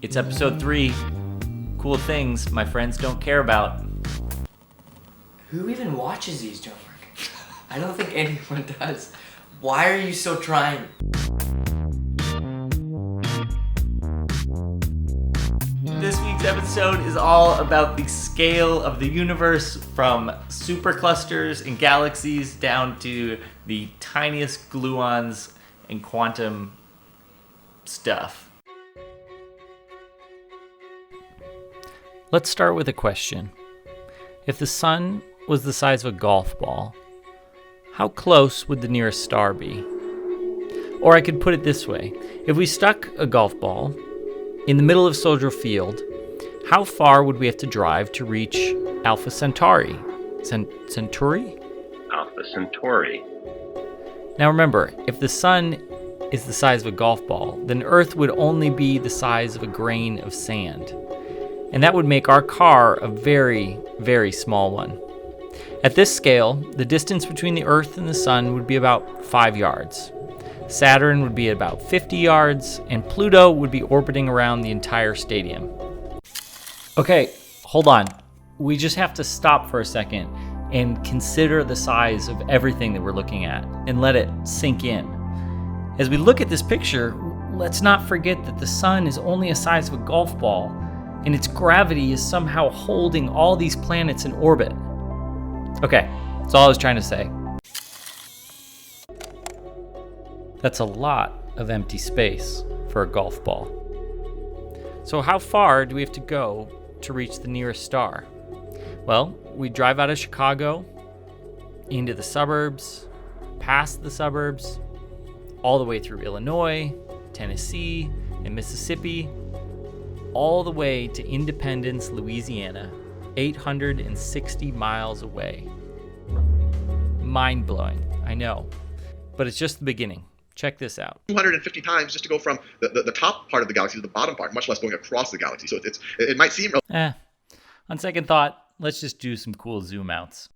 It's episode 3. Cool things my friends don't care about. Who even watches these, John Mark? I don't think anyone does. Why are you so trying? This week's episode is all about the scale of the universe, from superclusters and galaxies down to the tiniest gluons and quantum stuff. Let's start with a question. If the sun was the size of a golf ball, how close would the nearest star be? Or I could put it this way. If we stuck a golf ball in the middle of Soldier Field, how far would we have to drive to reach Alpha Centauri? Centauri? Alpha Centauri. Now remember, if the sun is the size of a golf ball, then Earth would only be the size of a grain of sand. And that would make our car a very, very small one. At this scale, the distance between the Earth and the sun would be about 5 yards. Saturn would be at about 50 yards, and Pluto would be orbiting around the entire stadium. Okay, hold on. We just have to stop for a second and consider the size of everything that we're looking at and let it sink in. As we look at this picture, let's not forget that the sun is only the size of a golf ball, and its gravity is somehow holding all these planets in orbit. Okay, that's all I was trying to say. That's a lot of empty space for a golf ball. So how far do we have to go to reach the nearest star? Well, we drive out of Chicago, into the suburbs, past the suburbs, all the way through Illinois, Tennessee, and Mississippi, all the way to Independence, Louisiana, 860 miles away. Mind-blowing, I know, but it's just the beginning. Check this out. 250 times just to go from the top part of the galaxy to the bottom part, much less going across the galaxy. So it might seem... On second thought, let's just do some cool zoom-outs.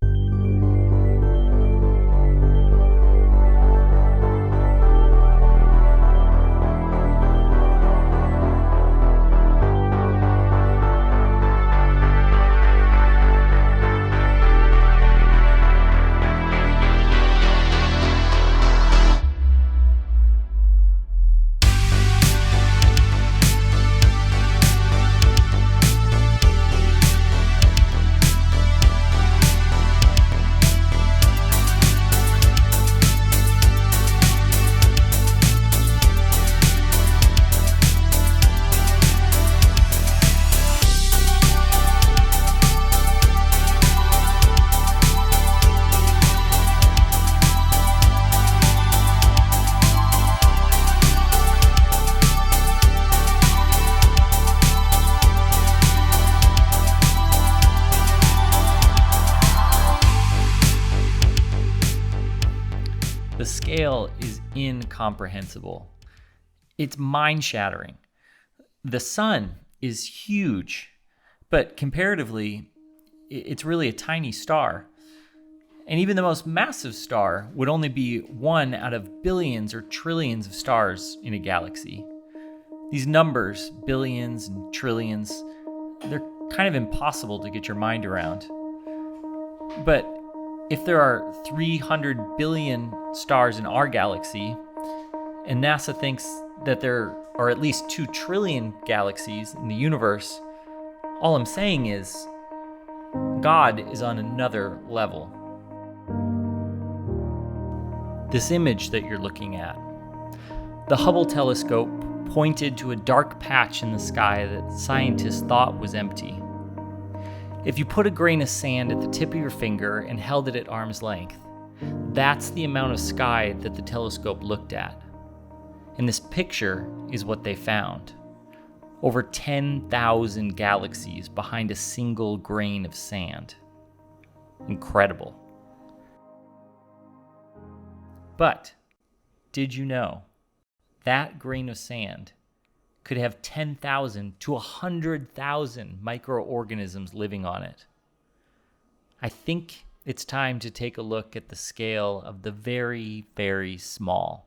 The scale is incomprehensible. It's mind-shattering. The sun is huge, but comparatively, it's really a tiny star. And even the most massive star would only be one out of billions or trillions of stars in a galaxy. These numbers, billions and trillions, they're kind of impossible to get your mind around. But if there are 300 billion stars in our galaxy, and NASA thinks that there are at least 2 trillion galaxies in the universe, all I'm saying is God is on another level. This image that you're looking at, the Hubble telescope pointed to a dark patch in the sky that scientists thought was empty. If you put a grain of sand at the tip of your finger and held it at arm's length, that's the amount of sky that the telescope looked at. And this picture is what they found. Over 10,000 galaxies behind a single grain of sand. Incredible. But did you know that grain of sand could have 10,000 to 100,000 microorganisms living on it? I think it's time to take a look at the scale of the very, very small.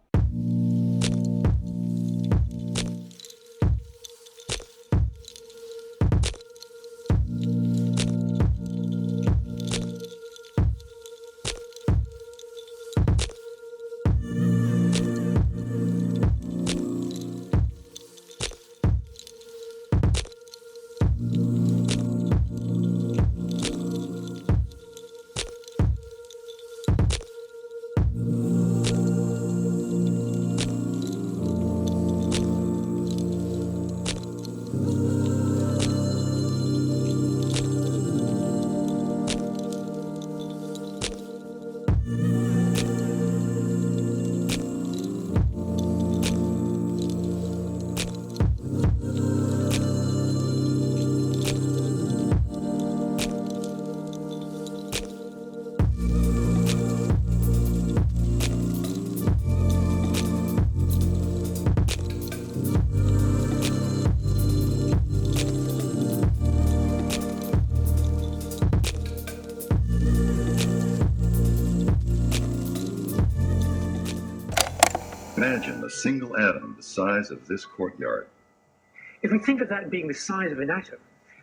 imagine a single atom the size of this courtyard. If we think of that being the size of an atom,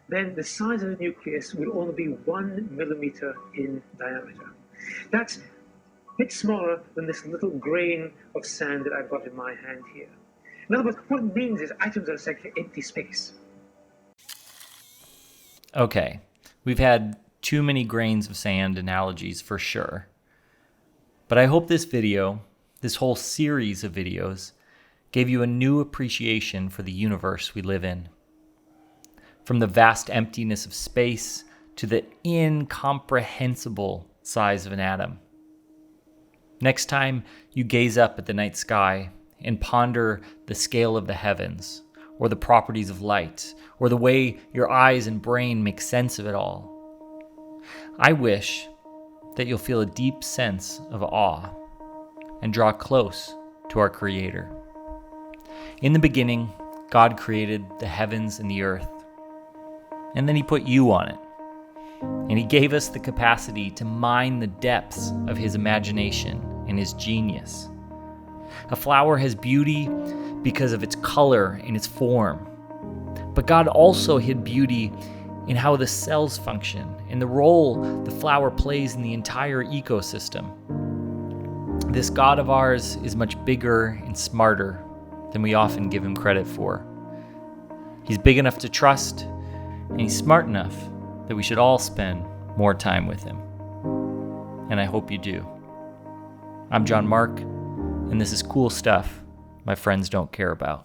then the size of the nucleus will only be 1 millimeter in diameter. That's a bit smaller than this little grain of sand that I've got in my hand here. In other words, what it means is atoms are essentially empty space. Okay, we've had too many grains of sand analogies for sure. But I hope this video, this whole series of videos, gave you a new appreciation for the universe we live in. From the vast emptiness of space to the incomprehensible size of an atom. Next time you gaze up at the night sky and ponder the scale of the heavens, or the properties of light, or the way your eyes and brain make sense of it all, I wish that you'll feel a deep sense of awe and draw close to our Creator. In the beginning, God created the heavens and the earth, and then He put you on it. And He gave us the capacity to mine the depths of His imagination and His genius. A flower has beauty because of its color and its form. But God also hid beauty in how the cells function and the role the flower plays in the entire ecosystem. This God of ours is much bigger and smarter than we often give Him credit for. He's big enough to trust, and He's smart enough that we should all spend more time with Him. And I hope you do. I'm John Mark, and this is cool stuff my friends don't care about.